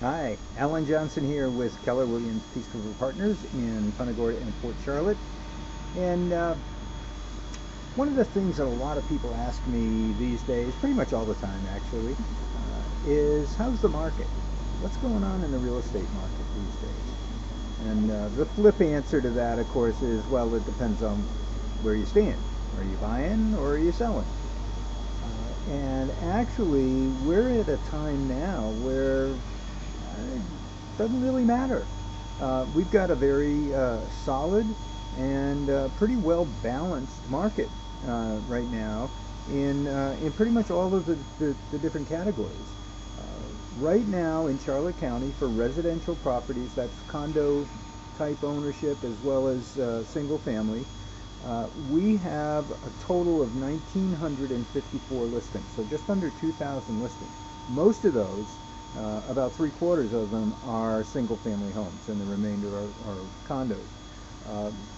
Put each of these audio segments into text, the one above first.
Hi, Alan Johnson here with Keller Williams Peace River Partners in Punta Gorda and Port Charlotte. And one of the things that a lot of people ask me these days, pretty much all the time actually, is how's the market? What's going on in the real estate market these days? And the flip answer to that, of course, is well, it depends on where you stand. Are you buying or are you selling? And actually, we're at a time now where it doesn't really matter. We've got a very solid and pretty well balanced market right now in pretty much all of the different categories. Right now in Charlotte County for residential properties, that's condo type ownership as well as single family, we have a total of 1,954 listings, so just under 2,000 listings. Most of those, about three-quarters of them, are single-family homes, and the remainder are condos.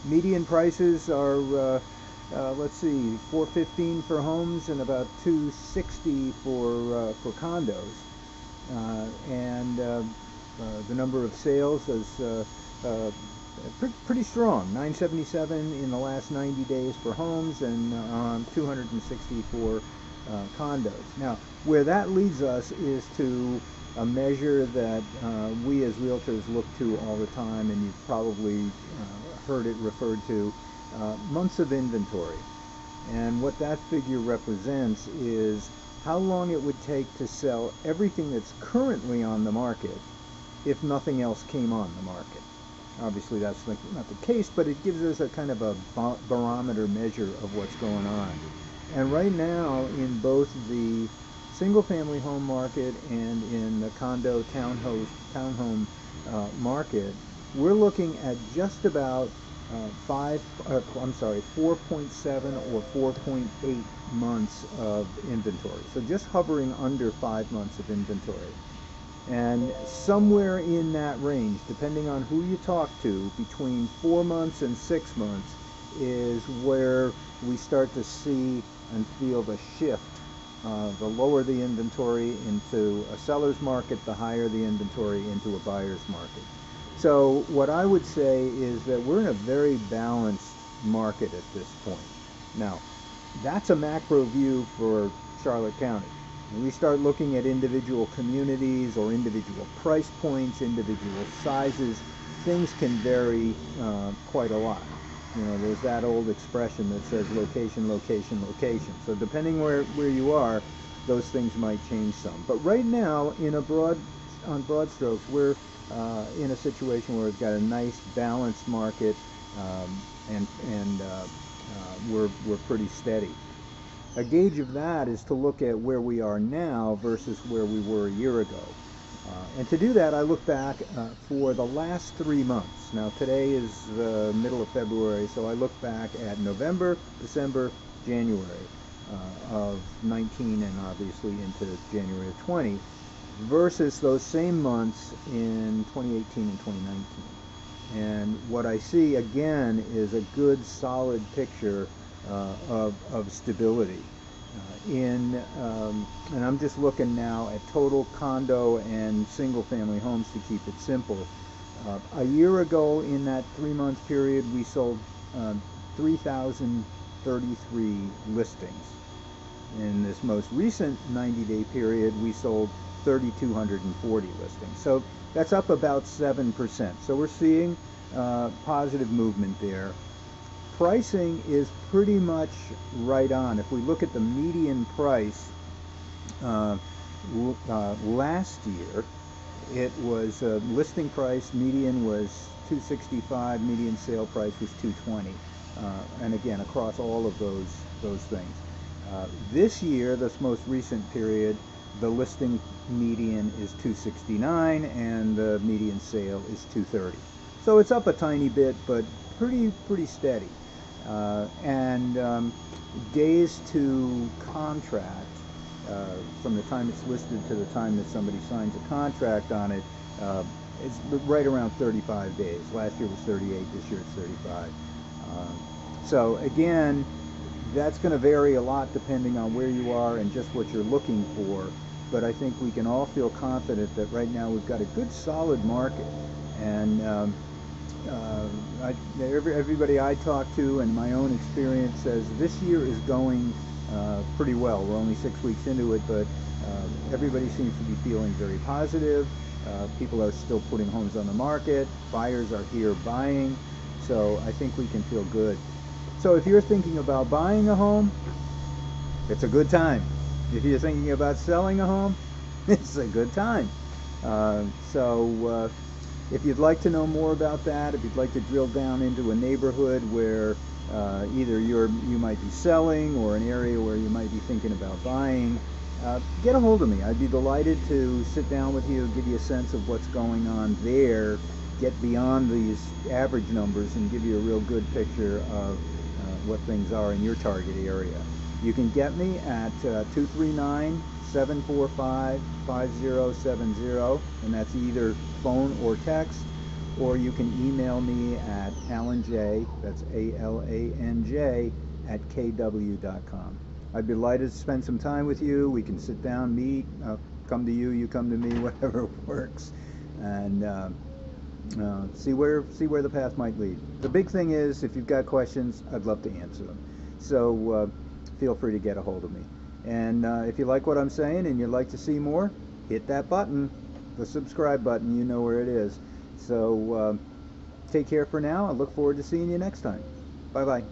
Median prices are, let's see, 415 for homes and about 260 for condos. And the number of sales is pretty strong. 977 in the last 90 days for homes and 260 for condos. Now, where that leads us is to a measure that we as realtors look to all the time, and you've probably heard it referred to, months of inventory. And what that figure represents is how long it would take to sell everything that's currently on the market if nothing else came on the market. Obviously that's not the case, but it gives us a kind of a barometer measure of what's going on. And right now in both the single family home market and in the condo townhome market, we're looking at just about 4.7 or 4.8 months of inventory. So just hovering under 5 months of inventory. And somewhere in that range, depending on who you talk to, between 4 months and 6 months is where we start to see and feel the shift. The lower the inventory into a seller's market, the higher the inventory into a buyer's market. So what I would say is that we're in a very balanced market at this point. Now, that's a macro view for Charlotte County. When we start looking at individual communities or individual price points, individual sizes, things can vary quite a lot. You know, there's that old expression that says location, location, location. So depending where you are, those things might change some. But right now, on broad strokes, we're in a situation where we've got a nice balanced market, and we're pretty steady. A gauge of that is to look at where we are now versus where we were a year ago. And to do that, I look back for the last 3 months. Now today is the middle of February, so I look back at November, December, January of 19 and obviously into January of 20 versus those same months in 2018 and 2019. And what I see again is a good solid picture of stability. And I'm just looking now at total condo and single family homes to keep it simple. A year ago in that 3-month period we sold 3,033 listings. In this most recent 90-day period we sold 3,240 listings. So that's up about 7%. So we're seeing positive movement there. Pricing is pretty much right on. If we look at the median price last year, it was listing price median was 265, median sale price was 220, and again across all of those things. This year, this most recent period, the listing median is 269 and the median sale is 230. So it's up a tiny bit, but pretty steady. And days to contract, from the time it's listed to the time that somebody signs a contract on it, it's right around 35 days. Last year was 38, this year it's 35. So again, that's going to vary a lot depending on where you are and just what you're looking for. but I think we can all feel confident that right now we've got a good solid market. And everybody I talk to and my own experience says this year is going pretty well. We're only 6 weeks into it, but everybody seems to be feeling very positive. People are still putting homes on the market. Buyers are here buying. So I think we can feel good. So if you're thinking about buying a home, it's a good time. If you're thinking about selling a home, it's a good time. If you'd like to know more about that, if you'd like to drill down into a neighborhood where either you might be selling or an area where you might be thinking about buying, get a hold of me. I'd be delighted to sit down with you, give you a sense of what's going on there, get beyond these average numbers and give you a real good picture of what things are in your target area. You can get me at 239-745-5070, and that's either phone or text, or you can email me at alanj, that's ALANJ, at kw.com. I'd be delighted to spend some time with you. We can sit down, meet, come to you, you come to me, whatever works, and see where the path might lead. The big thing is, if you've got questions, I'd love to answer them. So feel free to get a hold of me. And if you like what I'm saying and you'd like to see more, hit that button, the subscribe button. You know where it is. So take care for now. I look forward to seeing you next time. Bye-bye.